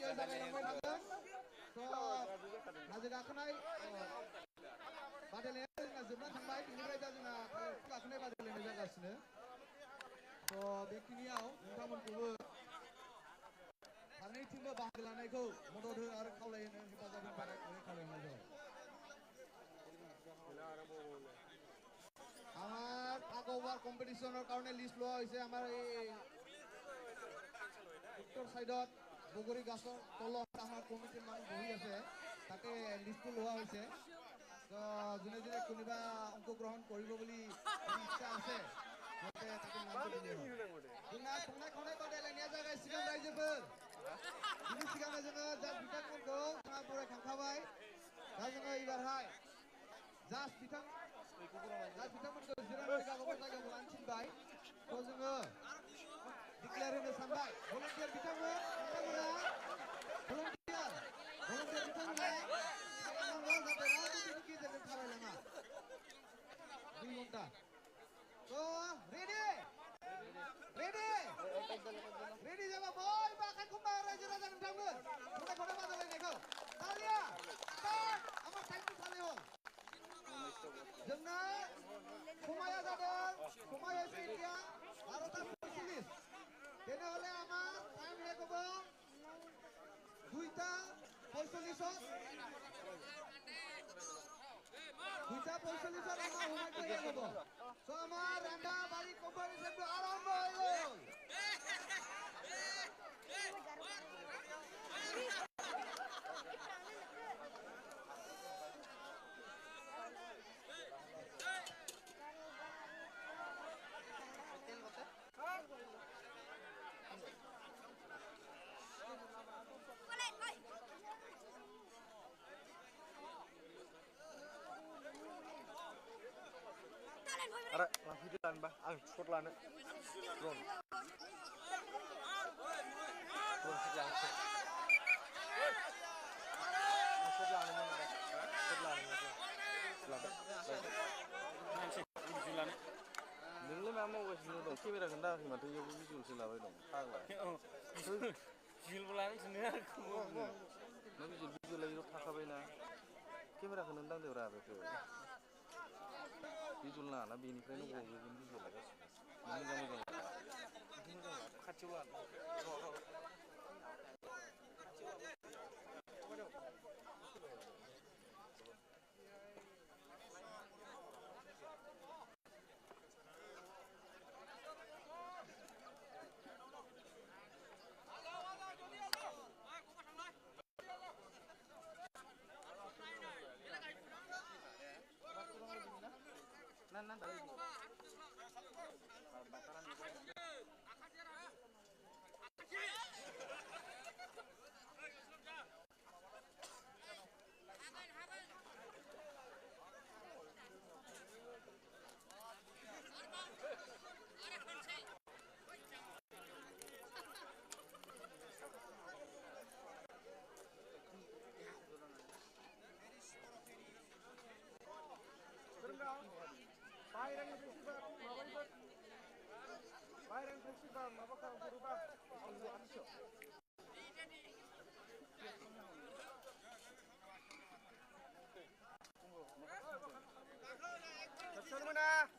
जागायलांबाय थागोन हाजो गाखोनाय बादायलायनाया जोंना जोबना थांबाय बेनिफ्राय दा जोंना थालिर गाखोनाय बादायलायनाय जागासिनो बेखिनियाव नोंथांमोनखौबो फारनैथिंबो बाहागो लानायखौ मदद हो आरो खावलायनो हेफाजाब होनो थाखाय खावलायनाय जाबाय আমার টাগ ওভার কম্পিটিশনের কারণে লিস্ট লোৱা হৈছে আমাৰ এই উত্তৰ সাইডত বগৰী গাছৰ তলত আমাৰ কমিটিৰ মানুহ বহি আছে তাকে লিষ্টটো লোৱা হৈছে তো যোনে যোনে কোনোবা অংশগ্ৰহণ কৰিব বুলি ইচ্ছা আছে সিহঁতে তাকে নামটো দিলে হয় जोंना संनाय खावनाय बादायलायनाया जागायसिगोन रायजोफोर बिनि सिगांनो जोङो जास्ट बिथांमोनखौ जोंहा बरायखांखाबाय दा जोङो एबारहाय जास्ट बिथांमोनखौ जिरायनानै गावबागाव जायगायाव लानो थिनबाय थ' जोङो डिक्लेयार होनो सानबाय भलन्टियार बिथांमोना भलन्टियार बिथांमोना थाबायलांनांगौ जाहाथे रावबो बिनि गेजेरजों थाबायलाङा 2 घन्टा थ' रेडि जाबा बयबो आखाइ खमबा रायजो राजा नोंथांमोन संनाय खावनाय बादायलायनायखौ तालिया स्टार्ट আমার टाइमखौ साले हल जोंना समाया जादों সময় হয়েছে এতিয়া 12:45 তেনেহলে আমার টাইম লাগব 2:45 2:45 আমার সময়টো শেষ হব সো আমার রান্না বাড়ি কম্পিটিশনটো আরম্ভ হয়ে গেল Ada video lan bah, shot lan. Drone sedang. Shot lan mana? Shot lan mana? Nanti video lan. Nunggu nama gue sini dong. Kamera kena sih mati yo video sih lah dong. Paglah. Video bulan sini aku. Nabi video lagi lo tak kabar na. Kamera kena nendang deh orang betul. Visual na बेनिफ्राय no गयो visual लागासिनो मोजां खाथियाव ला Bayram festival apa kalau berubah? Betul mana?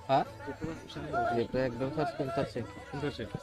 Hah? Itu একদম first intersect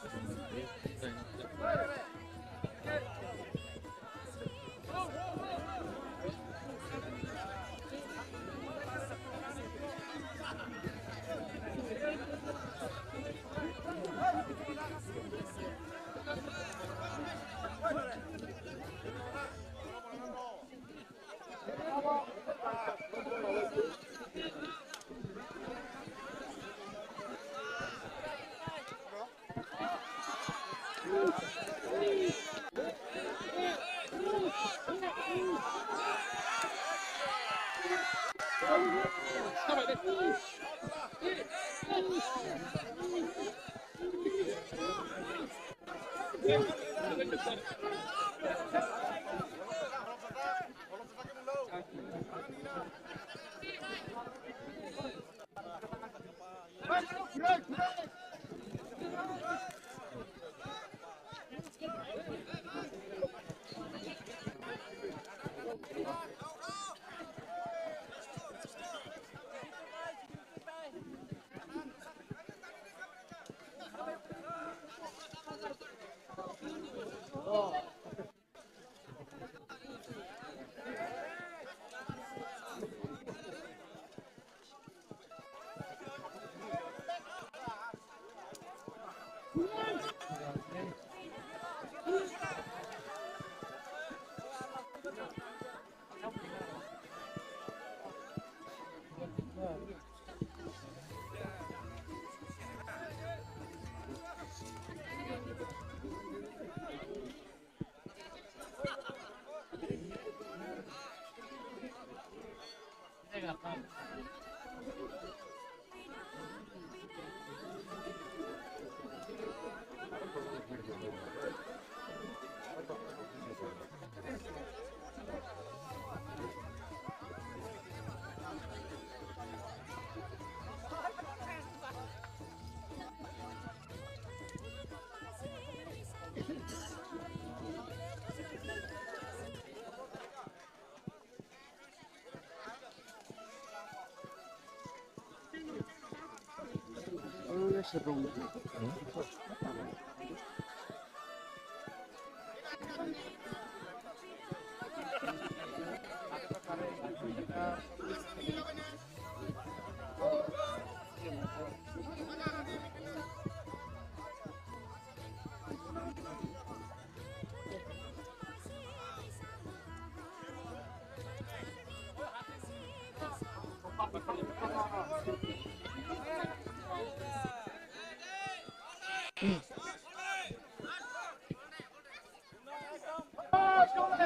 seru.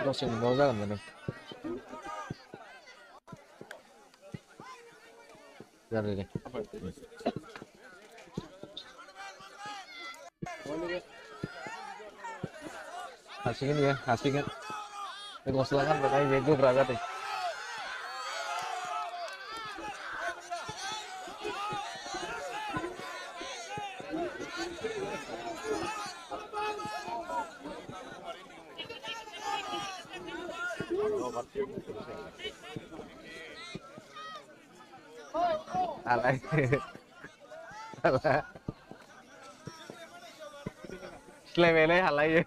Masih mau jalan mana? Jalan deh. Asingin ya, asingin. Itu silakan katanya bego berangkat nih. Alay. Alay. Levelnya halai ya.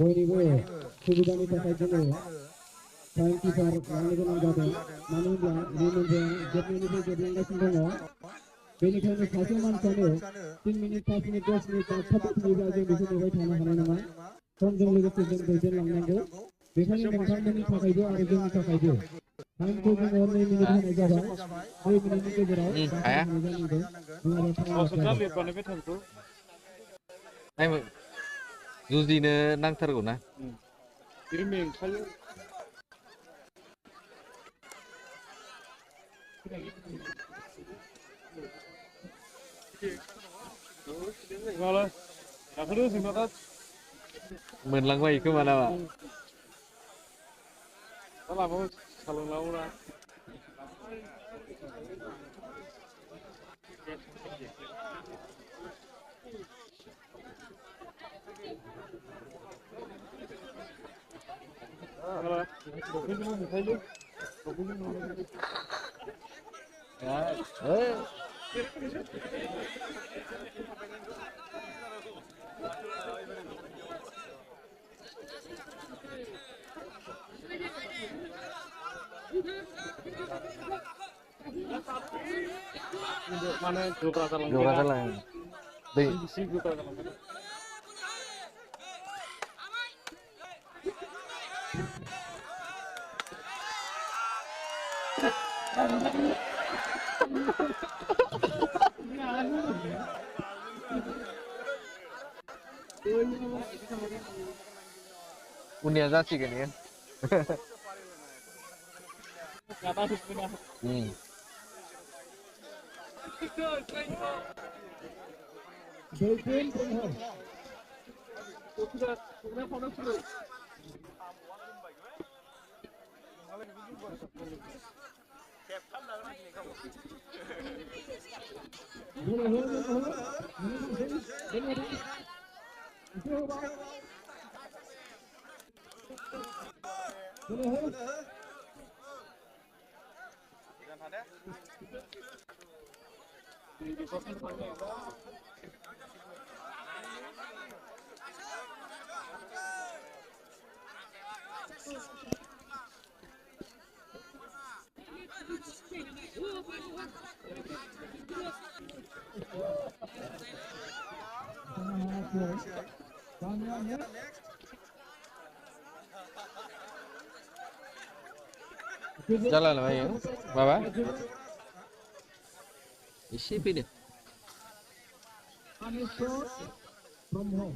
बयनिबो सुबिदानि थाखाय जोङो टाइमकिपार लानो गोनां जादों मानो होनब्ला रिमेन्डआ जोबनायनिफ्राय जोबलांगासिनो दङ बेनिखायनो सासे मानसियानो 3 मिनिट 5 मिनिट 10 मिनिट थाब फैयोब्ला जों बेखौ नेबाय थानो हानाय नङा समजों लोगोसे जों दैदेनलांनांगौ बेखायनो नोंथांमोननि थाखायबो आरो जोंनि थाखायबो टाइमखौ जोङो 2 मिनिट होनाय जाबाय 2 मिनिटनि गेजेराव होनाय जानांगौ नङाब्ला टाइम जुजिनो नांथारगौ ना मोनलांबाय खोमा नामा माने गोब्रा जरा जालां दै उनिया जासिगोन इयो Jalan lah ya, Baba. Isi pilih. From home.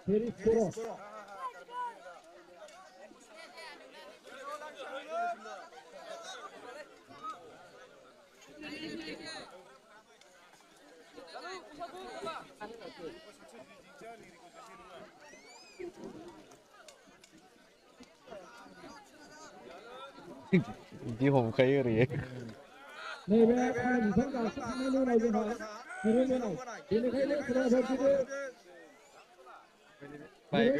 Here is Kuros. Đi hùng khay rồi. Này về ai mình không cả sắc này này gì hả? Này này. Đi này cái này cái này cái Baik,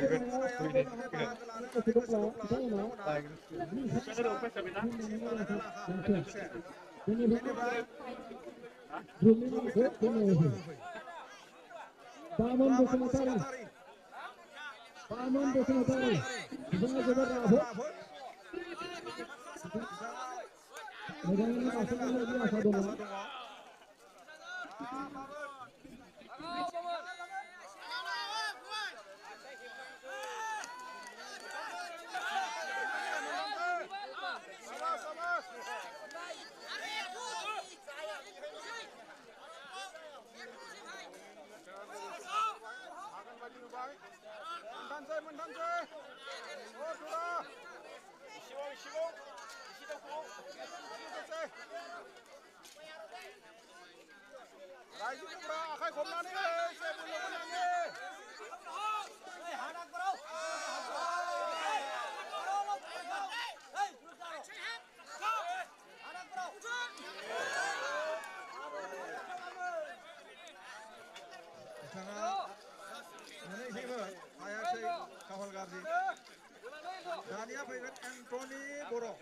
Dania favourite Anthony Boro.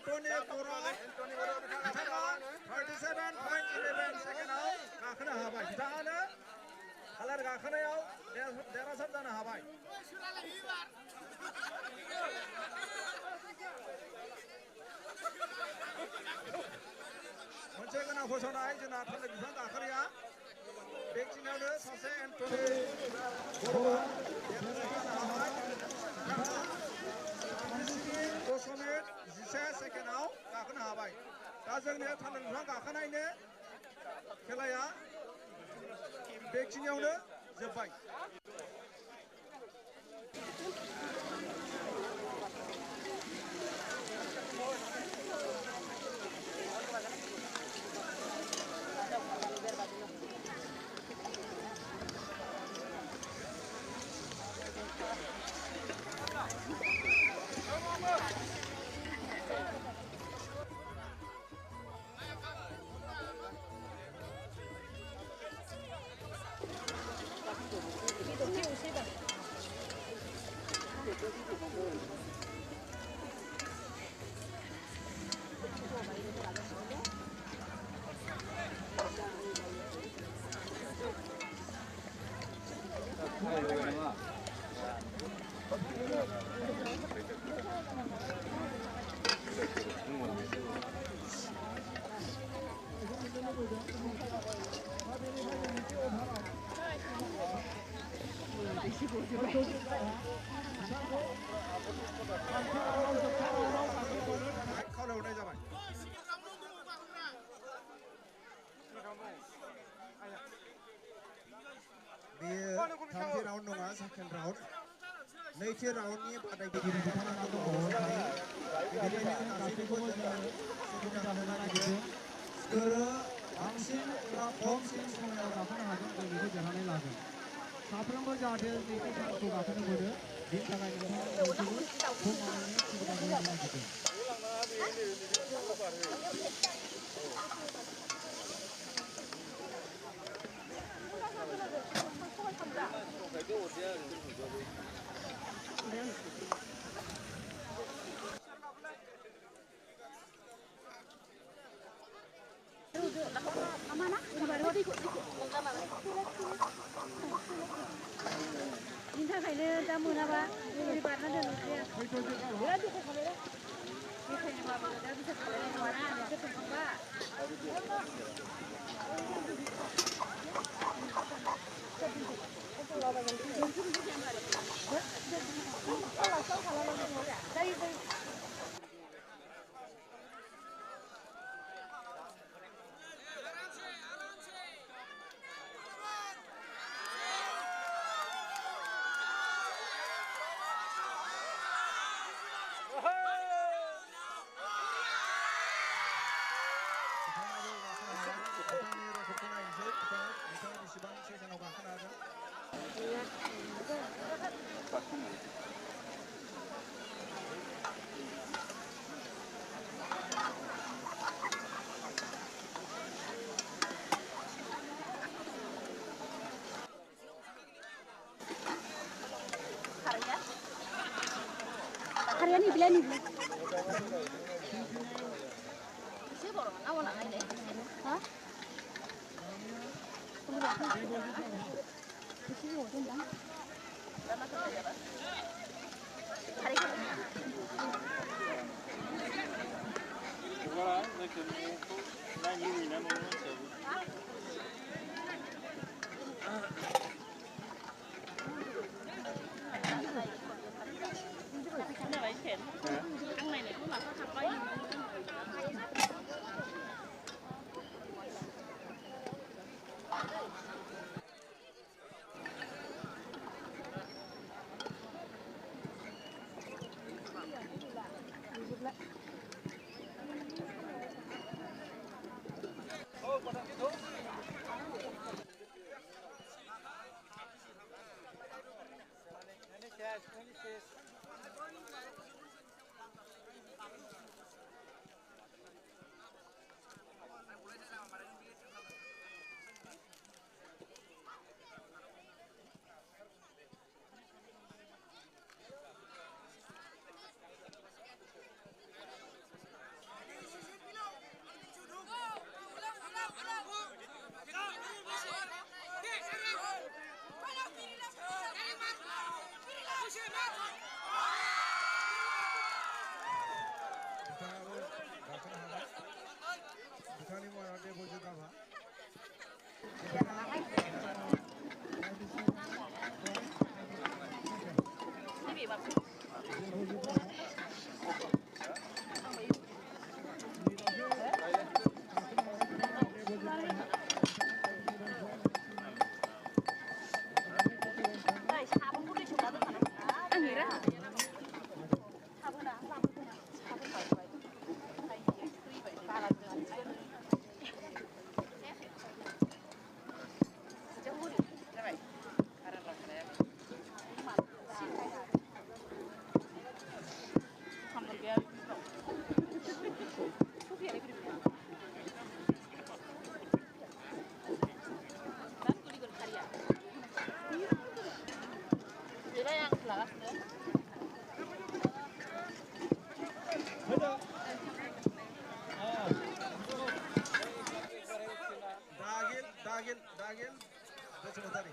एन्टनि बर' बिथाङा 37.11 सेकेन्डआव गाखोनो हाबाय बिथाङानो colour गाखोनायाव देरहासार जानो हाबाय मोनसे गोनां फोसावनाय जोंना थालिर बिफां गाखोनाया बेखिनियावनो सासे एन्टनि बर'आ देरहासार जानो हाबाय बिथाङा 37.11 सेकेन्डआव गाखोनो हाबाय दा जोंनि थालिर बिफां गाखोनायनि खेलाया बेखिनियावनो जोब्बाय खावलायहरनाय जाबाय बेयो थामथि राउन्ड नङा सेकेन्ड राउन्ड नैथि राउन्डनि बादायगिरि बिथांमोना दङ बेनिखायनो गासैखौबो जोङो सुबिदा होनो नागिरदों सोरो बांसिन एबा खमसिन समायाव गाखोनो हागोन जों बेखौ देरहानाय लागोन साफ्रोमबो जाहाथे नैथि सानखौ गाखोनो मोनो बेनि थाखाय नोंथांमोन बयखौबो खमावनो सुबिदाखौ होनो नागिरदों बिनि थाखायनो दा मोनाबा ओरै बारना दोननोसै बिराद दुखु खालामो बेखायनोबाबो दा बिसार खालामनाय नङाना नोंसोर थांखांबा Harian ni bila ni bila. Saya baru nak awak nak ni. Ha? Sini awak tengok. Hari ni. Voilà, avec le là, il y a un moment, c'est vous. Ăn này này cũng là có thật bao nhiêu. बिथांनि मनाव बयबो gamma Dagil Bosumantari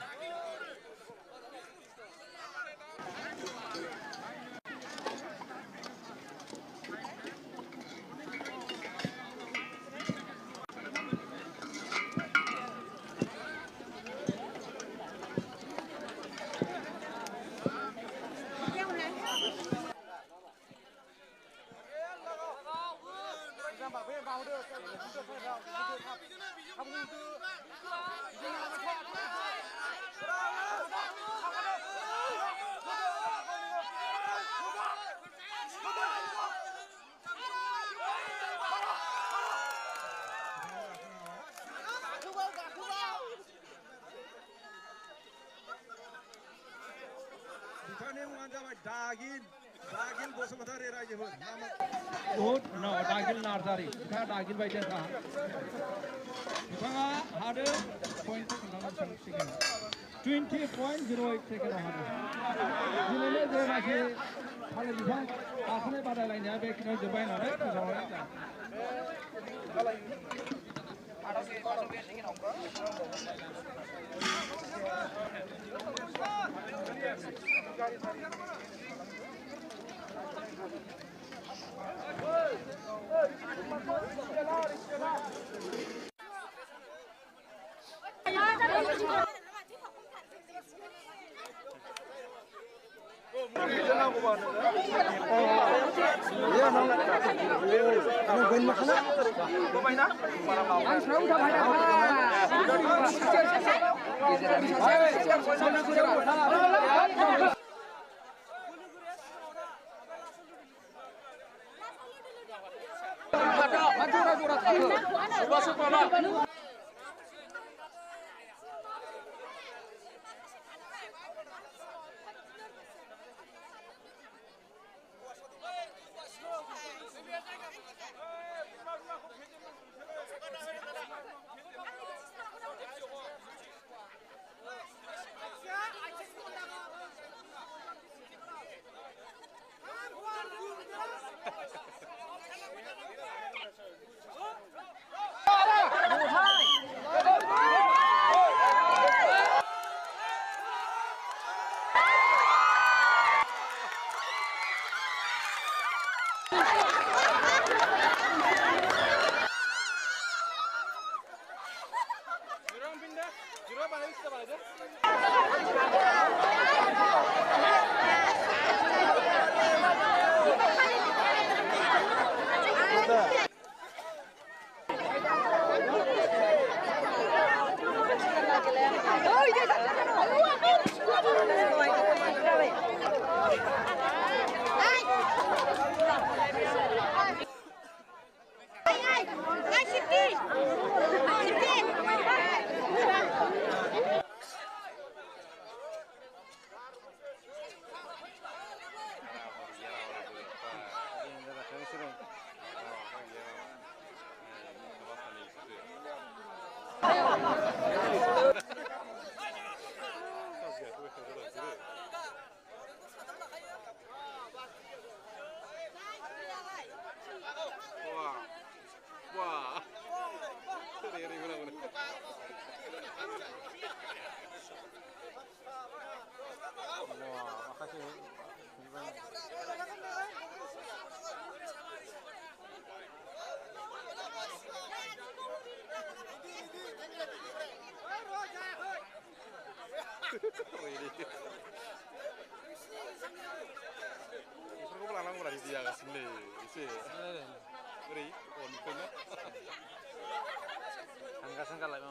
Dagil Bosumantari Rajapur no Dagil Narsari Dagil by Jasa had point 20.08 second बेफोरखौबो लानांगौ आरो बिदि जागासिनो एसे बोरै अनिफ्रायनो हांगा सांगालाय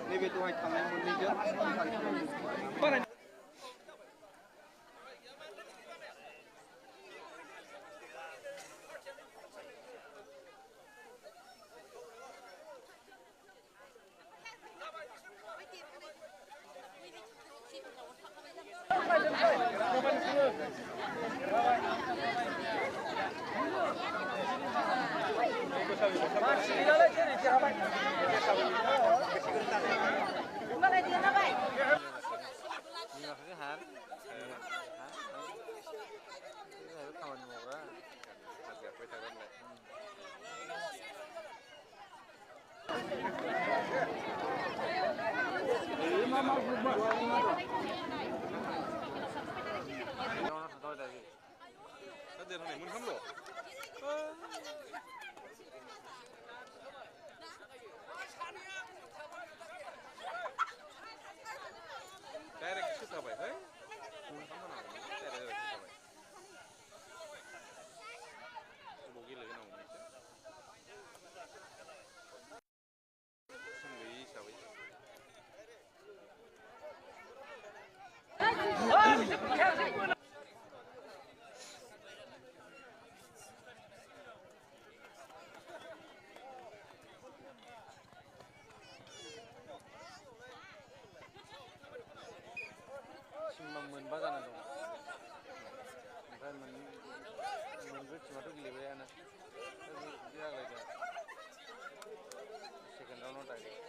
नैबे दहाय थांनाय मोननैजों खामानि मावग्रा हाजिराफोर थागोनलाय देरहानाय मोनथामल' डाइरेक्ट सोखाबाय है मोनथाम होनांगौ डाइरेक्ट सोखाबाय बबाव गेलेहोनांगौ मोनसे सम गैयि हिसाबै सिमा मोनबा जाना दं ओमफ्राय मोनब्रै टिमाथ' गेलेबायानो बिदि आग्लायदों सेकेन्ड राउन्डआव डाइरेक्ट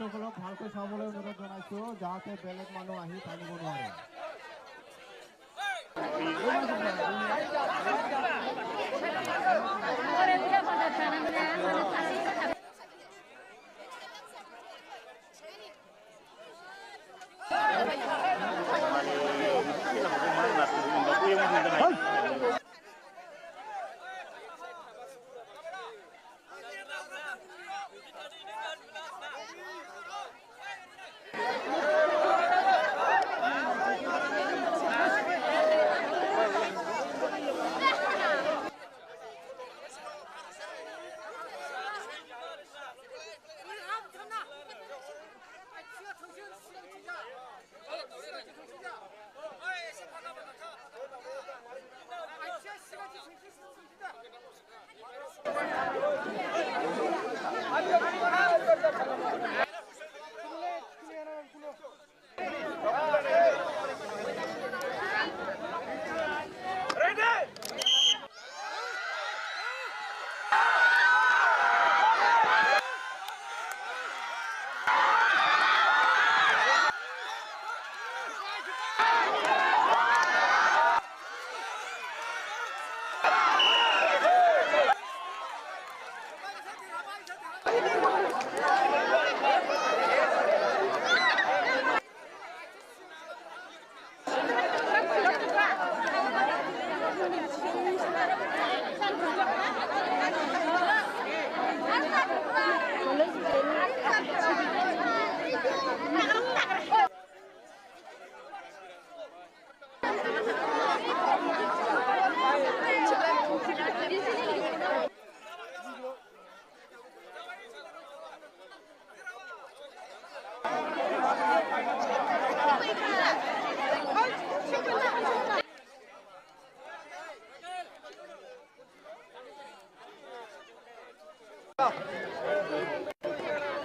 সকলক ভালকৈ চাবলৈ অনুৰোধ জনাইছো যাতে বেলেগ মানুহ আহি টানিব নোৱাৰে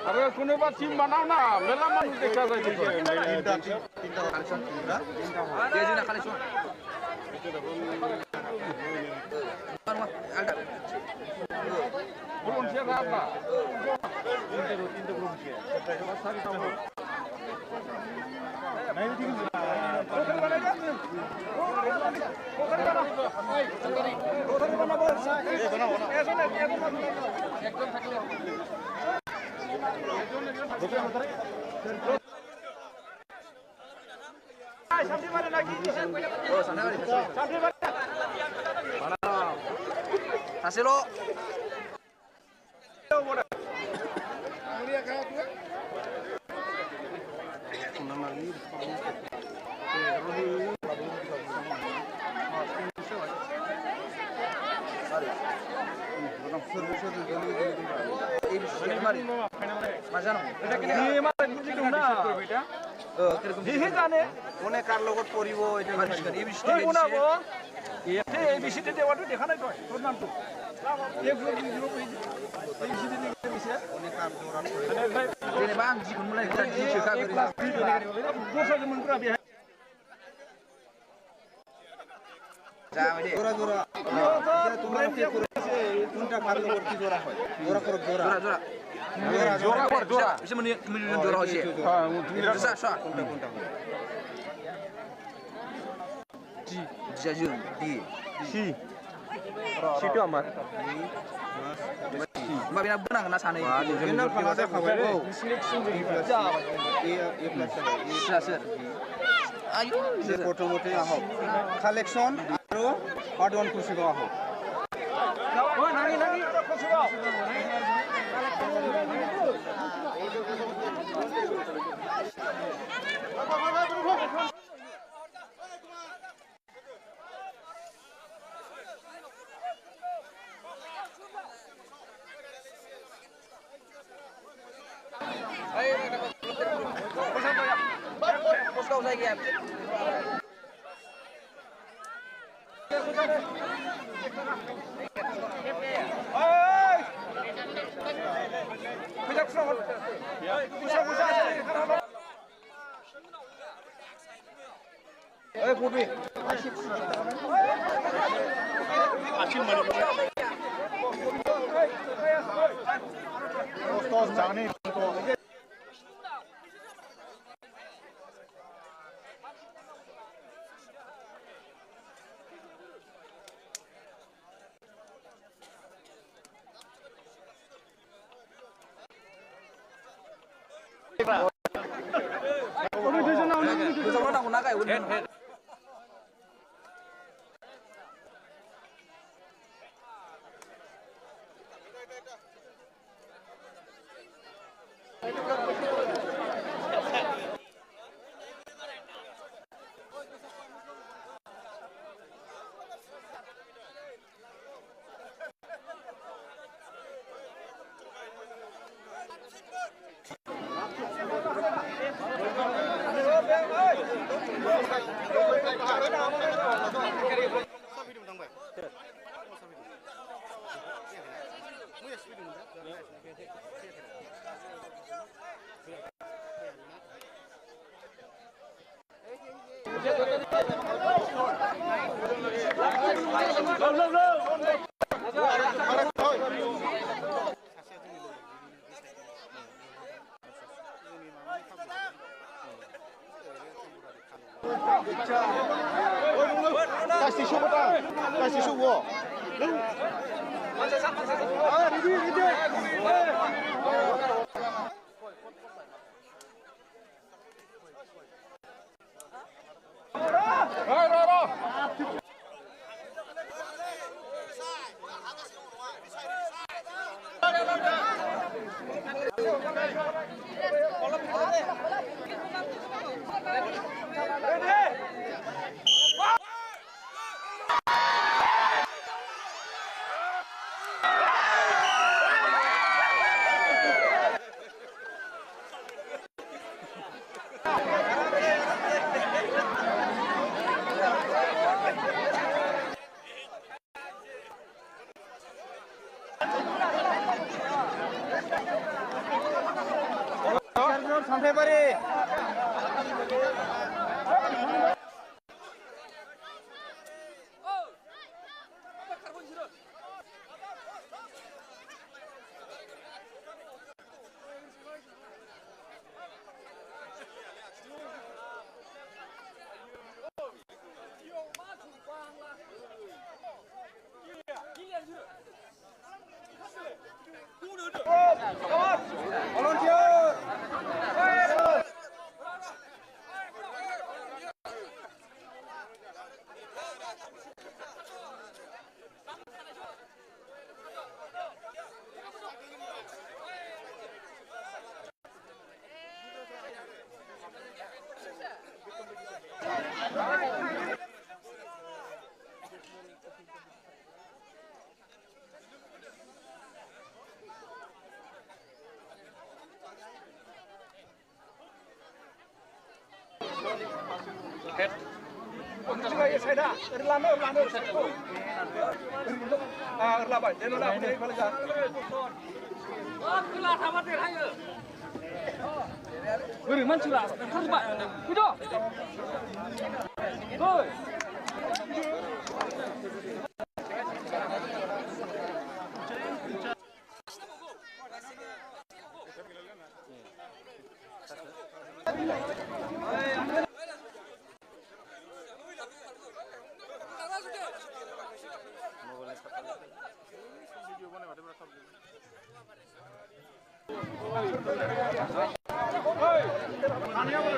আরে কোনোবা টিম বানাও না মেলা মানুষ দেখা যায় বলুন সে রাখা তিনটে গ্রুপ Hasilnya অনেক কার লগত পড়িব এটা এবিসিতে দেওয়াটো দেখা নাই তই তোর নামটো जेनेबा आं जिखुनु मोनलाय जिखा জোড়া জোড়া তোমার কোনটা কার লগত কি জোড়া হয় জোড়া করো জোড়া জোড়া জোড়া bisa menunjukkan জোড়া হচ্ছে bisa কোনটা কোনটা Jajun di Situ amat. Mbak Bina benar kena sana ini. Bina kena saya khabar ko. Sir. Ayo. যে প্রথমতে আহক কালেকশন আৰু পাৰ্ট 1 খুচিব আহক ওই নাগি নাগি খুচিব Kau saya kiam. Oi! Bijak front. Bisa. পূর্বে জানি juga ya saya dah. Lama. Lama. Dia lama ni kalau dah. Kelah sama dia ayo. Beri mancula. Terus pak. Kudo. Hoi. Kamu